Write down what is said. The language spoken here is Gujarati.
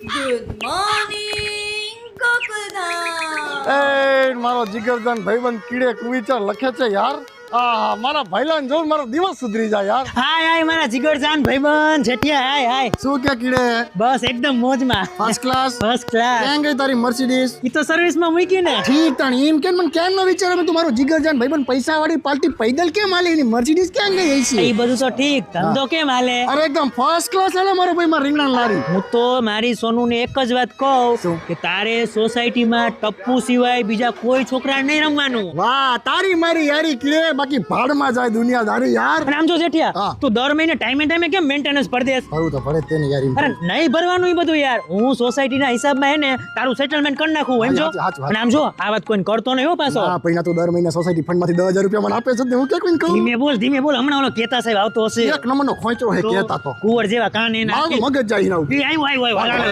Good morning Gokuldham. એ મારો જીગરજાન ભાઈબંધ કીડે કુવિચાર લખે છે યાર. આ મારા ભાઈલાન જોઉં મારો દિવસ સુધરી જાય યાર. હાય હાય મારા જીગરજાન ભાઈબંધ જેઠિયા હાય હાય. શું કે કીડે? બસ એકદમ મોજમાં. First class. First class. ક્યાં ગઈ તારી મર્સિડીઝ? ઈ તો સર્વિસ માં મૂકી ને. ઠીક તાણી એમ કેમ મને કેમ ન વિચારે તું મારો જીગરજાન ભાઈબંધ પૈસા વાળી પાર્ટી પૈદલ કેમ હાલે એની મર્સિડીઝ ક્યાં ગઈ હશે? ઈ બધું તો ઠીક, ધંધો કેમ હાલે? અરે એકદમ ફર્સ્ટ ક્લાસ હાલે મારો ભાઈ મારા રીંગણાની લારી. હું તો મારી સોનુને એક જ વાત કહું શું? કે તારે સોસાયટીમાં ટપ્પુ સિવાય બીજા કોઈ છોકરા નહીં રમવાનું. વાહ તારી મારી યારી કીડે બાકી ભાડમાં જાય દુનિયાદારી યાર. અને આમ જો જેઠિયા, હા. તું દર મહિને ટાઈમે કેમ મેન્ટેનન્સ ભરી દેસ? ભરું તો ભરે તેની યારી. અરે નહીં ભરવાનું ઈ બધું યાર. હું સોસાયટીના હિસાબમાં હે ને તારું સેટલમેન્ટ કરી નાખું એમ જો. હાચું, હાચું. અને આમ જો આ વાત કોઈને કરતો નહીં હો પાછો. હા પૈણા તો દર મહિને સોસાયટી ફંડમાંથી 10,000 રૂપિયા મને આપે છે ને હું કે કોઈને કહું? ધીમે બોલ હમણાં ઓલો કેતા સાહેબ આવતો હશે. એક નંબરનો ખોંચરો હે કહેતા તો. કુંવર જેવા કાન એના. મારું મગજ જાય ના. આવ્યો